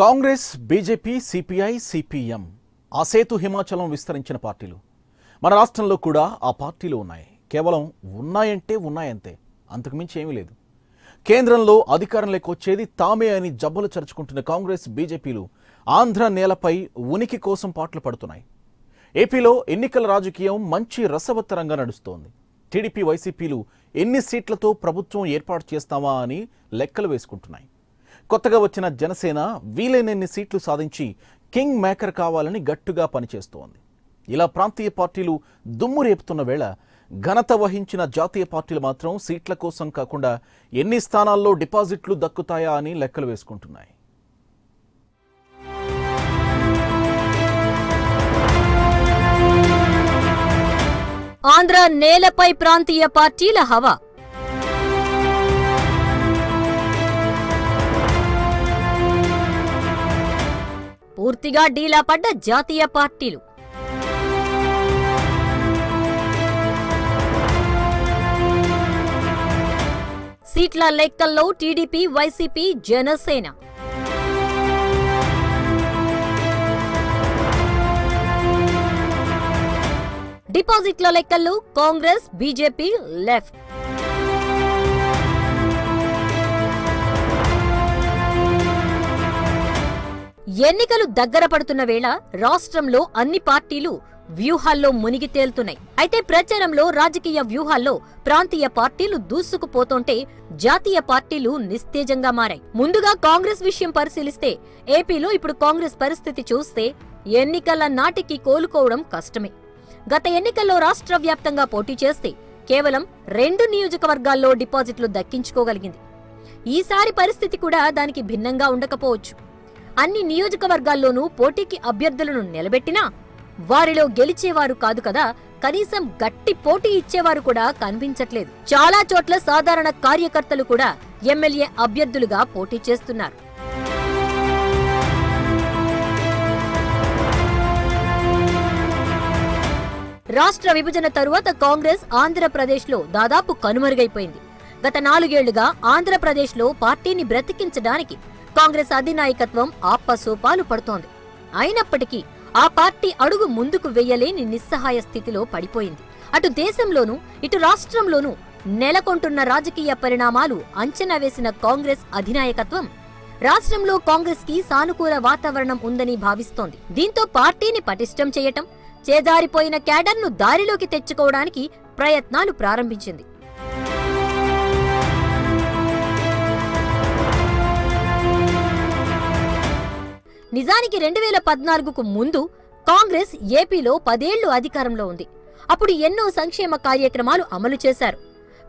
Congress, BJP, CPI, CPM ఆ సేతు హిమాచలం విస్తరించిన పార్టీలు. మన రాష్ట్రంలో కూడా ఆ పార్టీలు ఉన్నాయి. కేవలం ఉన్నాయంటే ఉన్నాయంతే, అంతకుమించి ఏమీ లేదు. కేంద్రంలో అధికారంలోకి వచ్చేది తామే అని జబ్బలు చరుచుకుంటున్న కాంగ్రెస్, బీజేపీలు ఆంధ్ర నేలపై ఉనికి కోసం పాటలు పడుతున్నాయి. ఏపీలో ఎన్నికల రాజకీయం మంచి రసవత్తరంగా నడుస్తోంది. టీడీపీ, వైసీపీలు ఎన్ని సీట్లతో ప్రభుత్వం ఏర్పాటు చేస్తామా అని లెక్కలు వేసుకుంటున్నాయి. కొత్తగా వచ్చిన జనసేన వీలైనన్ని సీట్లు సాధించి కింగ్ మేకర్ కావాలని గట్టిగా పనిచేస్తోంది. ఇలా ప్రాంతీయ పార్టీలు దుమ్ము రేపుతున్న వేళ ఘనత వహించిన జాతీయ పార్టీలు మాత్రం సీట్ల కోసం కాకుండా ఎన్ని స్థానాల్లో డిపాజిట్లు దక్కుతాయా అని లెక్కలు వేసుకుంటున్నాయి. ఆంధ్ర నేలపై ప్రాంతీయ పార్టీల హవా. పూర్తిగా డీలా పడ్డ జాతీయ పార్టీలు. సీట్ల లెక్కల్లో టీడీపీ, వైసీపీ, జనసేన. డిపాజిట్ల లెక్కల్లో కాంగ్రెస్, బీజేపీ లెఫ్ట్. ఎన్నికలు దగ్గర పడుతున్న వేళ రాష్ట్రంలో అన్ని పార్టీలు వ్యూహాల్లో మునిగి తేలుతున్నాయి. అయితే ప్రచారంలో, రాజకీయ వ్యూహాల్లో ప్రాంతీయ పార్టీలు దూసుకుపోతుంటే జాతీయ పార్టీలు నిస్తేజంగా మారాయి. ముందుగా కాంగ్రెస్ విషయం పరిశీలిస్తే ఏపీలో ఇప్పుడు కాంగ్రెస్ పరిస్థితి చూస్తే ఎన్నికల నాటికి కోలుకోవడం కష్టమే. గత ఎన్నికల్లో రాష్ట్ర వ్యాప్తంగా పోటీ చేస్తే కేవలం 2 నియోజకవర్గాల్లో డిపాజిట్లు దక్కించుకోగలిగింది. ఈసారి పరిస్థితి కూడా దానికి భిన్నంగా ఉండకపోవచ్చు. అన్ని నియోజకవర్గాల్లోనూ పోటీకి అభ్యర్థులను నిలబెట్టినా వారిలో గెలిచేవారు కాదు కదా, కనీసం గట్టి పోటీ ఇచ్చేవారు కూడా కనిపించట్లేదు. చాలా చోట్ల సాధారణ కార్యకర్తలు కూడా ఎమ్మెల్యే అభ్యర్థులుగా పోటీ చేస్తున్నారు. రాష్ట్ర విభజన తరువాత కాంగ్రెస్ ఆంధ్రప్రదేశ్లో దాదాపు కనుమరుగైపోయింది. గత 4 ఏళ్లుగా ఆంధ్రప్రదేశ్లో పార్టీని బ్రతికించడానికి కాంగ్రెస్ అధినాయకత్వం ఆపసోపాలు పడుతోంది. అయినప్పటికీ ఆ పార్టీ అడుగు ముందుకు వెయ్యలేని నిస్సహాయ స్థితిలో పడిపోయింది. అటు దేశంలోనూ ఇటు రాష్ట్రంలోనూ నెలకొంటున్న రాజకీయ పరిణామాలు అంచనా వేసిన కాంగ్రెస్ అధినాయకత్వం రాష్ట్రంలో కాంగ్రెస్ కి సానుకూల వాతావరణం ఉందని భావిస్తోంది. దీంతో పార్టీని పటిష్టం చేయటం, చేజారిపోయిన క్యాడర్ను దారిలోకి తెచ్చుకోవడానికి ప్రయత్నాలు ప్రారంభించింది. నిజానికి 2014కు ముందు కాంగ్రెస్ ఏపీలో 10 ఏళ్లు అధికారంలో ఉంది. అప్పుడు ఎన్నో సంక్షేమ కార్యక్రమాలు అమలు చేశారు.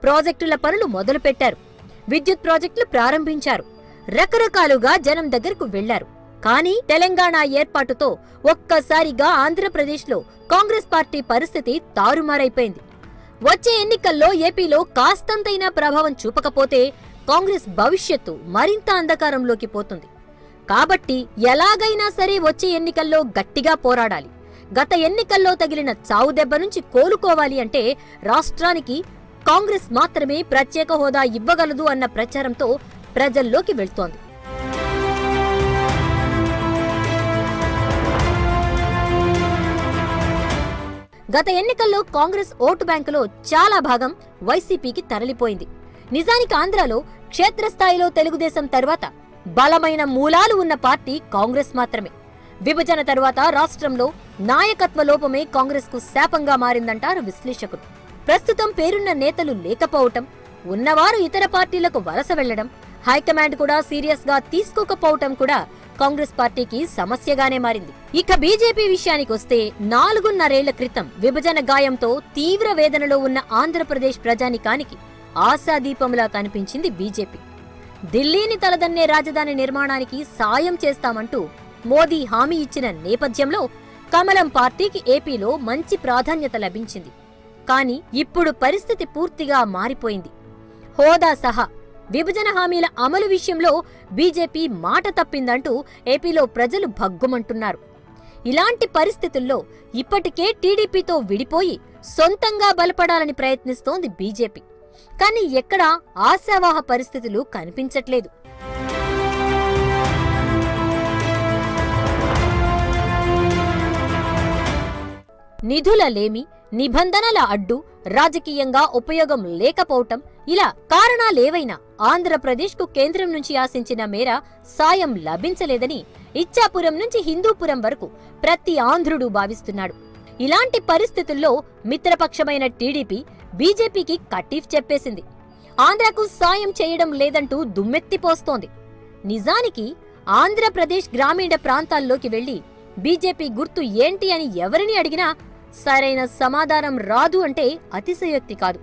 ప్రాజెక్టుల పనులు మొదలుపెట్టారు. విద్యుత్ ప్రాజెక్టులు ప్రారంభించారు. రకరకాలుగా జనం దగ్గరకు వెళ్లారు. కానీ తెలంగాణ ఏర్పాటుతో ఒక్కసారిగా ఆంధ్రప్రదేశ్లో కాంగ్రెస్ పార్టీ పరిస్థితి తారుమారైపోయింది. వచ్చే ఎన్నికల్లో ఏపీలో కాస్తంతైనా ప్రభావం చూపకపోతే కాంగ్రెస్ భవిష్యత్తు మరింత అంధకారంలోకి పోతుంది. కాబట్టి ఎలాగైనా సరే వచ్చే ఎన్నికల్లో గట్టిగా పోరాడాలి. గత ఎన్నికల్లో తగిలిన చావు దెబ్బ నుంచి కోలుకోవాలి అంటే రాష్ట్రానికి కాంగ్రెస్ మాత్రమే ప్రత్యేక హోదా ఇవ్వగలదు అన్న ప్రచారంతో ప్రజల్లోకి వెళ్తోంది. గత ఎన్నికల్లో కాంగ్రెస్ ఓటు బ్యాంకులో చాలా భాగం వైసీపీకి తరలిపోయింది. నిజానికి ఆంధ్రాలో క్షేత్రస్థాయిలో తెలుగుదేశం తర్వాత బలమైన మూలాలు ఉన్న పార్టీ కాంగ్రెస్ మాత్రమే. విభజన తరువాత రాష్ట్రంలో నాయకత్వ లోపమే కాంగ్రెస్ కు శాపంగా మారిందంటారు విశ్లేషకులు. ప్రస్తుతం పేరున్న నేతలు లేకపోవటం, ఉన్నవారు ఇతర పార్టీలకు వలస వెళ్లడం, హైకమాండ్ కూడా సీరియస్ గా తీసుకోకపోవటం కూడా కాంగ్రెస్ పార్టీకి సమస్యగానే మారింది. ఇక బీజేపీ విషయానికొస్తే 4.5 ఏళ్ల క్రితం విభజన గాయంతో తీవ్ర వేదనలో ఉన్న ఆంధ్రప్రదేశ్ ప్రజానికానికి ఆశాదీపంలా కనిపించింది బీజేపీ. ఢిల్లీని తలదన్నే రాజధాని నిర్మాణానికి సాయం చేస్తామంటూ మోదీ హామీ ఇచ్చిన నేపథ్యంలో కమలం పార్టీకి ఏపీలో మంచి ప్రాధాన్యత లభించింది. కానీ ఇప్పుడు పరిస్థితి పూర్తిగా మారిపోయింది. హోదా సహా విభజన హామీల అమలు విషయంలో బీజేపీ మాట తప్పిందంటూ ఏపీలో ప్రజలు భగ్గుమంటున్నారు. ఇలాంటి పరిస్థితుల్లో ఇప్పటికే టీడీపీతో విడిపోయి సొంతంగా బలపడాలని ప్రయత్నిస్తోంది బీజేపీ. కానీ ఎక్కడా ఆశావాహ పరిస్థితులు కనిపించట్లేదు. నిధుల లేమి, నిబంధనల అడ్డు, రాజకీయంగా ఉపయోగం లేకపోవటం ఇలా కారణాలేవైనా ఆంధ్రప్రదేశ్కు కేంద్రం నుంచి ఆశించిన మేర సాయం లభించలేదని ఇచ్చాపురం నుంచి హిందూపురం వరకు ప్రతి ఆంధ్రుడు భావిస్తున్నాడు. ఇలాంటి పరిస్థితుల్లో మిత్రపక్షమైన టీడీపీ బీజేపీకి కటీఫ్ చెప్పేసింది. ఆంధ్రకు సాయం చేయడం లేదంటూ దుమ్మెత్తిపోస్తోంది. నిజానికి ఆంధ్రప్రదేశ్ గ్రామీణ ప్రాంతాల్లోకి వెళ్లి బీజేపీ గుర్తు ఏంటి అని ఎవరిని అడిగినా సరైన సమాధానం రాదు అంటే అతిశయోక్తి కాదు.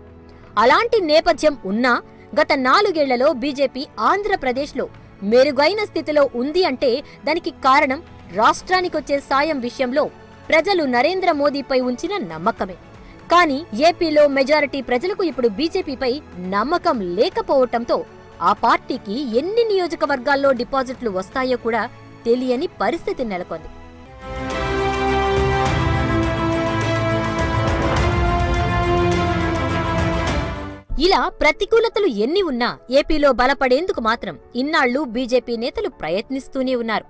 అలాంటి నేపథ్యం ఉన్నా గత 4 ఏళ్లలో బీజేపీ ఆంధ్రప్రదేశ్లో మెరుగైన స్థితిలో ఉంది అంటే దానికి కారణం రాష్ట్రానికొచ్చే సాయం విషయంలో ప్రజలు నరేంద్ర మోదీపై ఉంచిన నమ్మకమే. కానీ ఏపీలో మెజారిటీ ప్రజలకు ఇప్పుడు బీజేపీపై నమ్మకం లేకపోవటంతో ఆ పార్టీకి ఎన్ని నియోజకవర్గాల్లో డిపాజిట్లు వస్తాయో కూడా తెలియని పరిస్థితి నెలకొంది. ఇలా ప్రతికూలతలు ఎన్ని ఉన్నా ఏపీలో బలపడేందుకు మాత్రం ఇన్నాళ్లు బీజేపీ నేతలు ప్రయత్నిస్తూనే ఉన్నారు.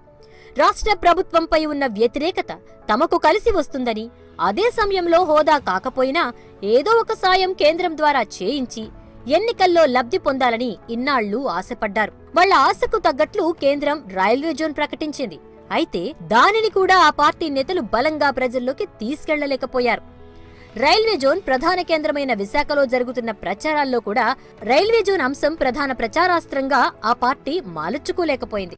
రాష్ట్ర ప్రభుత్వంపై ఉన్న వ్యతిరేకత తమకు కలిసి వస్తుందని, అదే సమయంలో హోదా కాకపోయినా ఏదో ఒక సాయం కేంద్రం ద్వారా చేయించి ఎన్నికల్లో లబ్ధి పొందాలని ఇన్నాళ్లు ఆశపడ్డారు. వాళ్ల ఆశకు తగ్గట్లు కేంద్రం రైల్వే జోన్ ప్రకటించింది. అయితే దానిని కూడా ఆ పార్టీ నేతలు బలంగా ప్రజల్లోకి తీసుకెళ్లలేకపోయారు. రైల్వే జోన్ ప్రధాన కేంద్రమైన విశాఖలో జరుగుతున్న ప్రచారాల్లో కూడా రైల్వే జోన్ అంశం ప్రధాన ప్రచారాస్త్రంగా ఆ పార్టీ మాలుచుకోలేకపోయింది.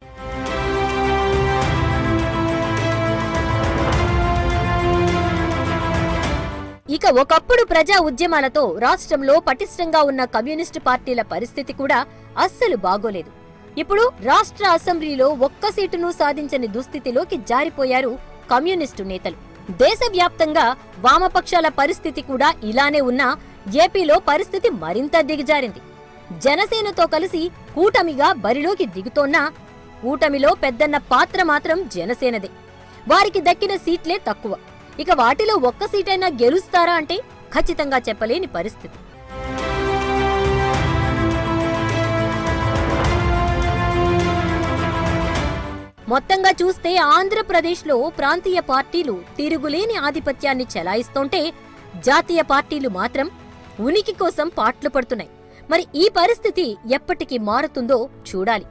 ఇక ఒకప్పుడు ప్రజా ఉద్యమాలతో రాష్ట్రంలో పటిష్టంగా ఉన్న కమ్యూనిస్టు పార్టీల పరిస్థితి కూడా అస్సలు బాగోలేదు. ఇప్పుడు రాష్ట్ర అసెంబ్లీలో ఒక్క సీటును సాధించని దుస్థితిలోకి జారిపోయారు కమ్యూనిస్టు నేతలు. దేశవ్యాప్తంగా వామపక్షాల పరిస్థితి కూడా ఇలానే ఉన్నా ఏపీలో పరిస్థితి మరింత దిగజారింది. జనసేనతో కలిసి కూటమిగా బరిలోకి దిగుతోన్నా కూటమిలో పెద్దన్న పాత్ర మాత్రం జనసేనదే. వారికి దక్కిన సీట్లే తక్కువ. ఇక వాటిలో ఒక్క సీటైనా గెలుస్తారా అంటే ఖచ్చితంగా చెప్పలేని పరిస్థితి. మొత్తంగా చూస్తే ఆంధ్రప్రదేశ్లో ప్రాంతీయ పార్టీలు తిరుగులేని ఆధిపత్యాన్ని చెలాయిస్తుంటే జాతీయ పార్టీలు మాత్రం ఉనికి కోసం పాట్లు పడుతున్నాయి. మరి ఈ పరిస్థితి ఎప్పటికి మారుతుందో చూడాలి.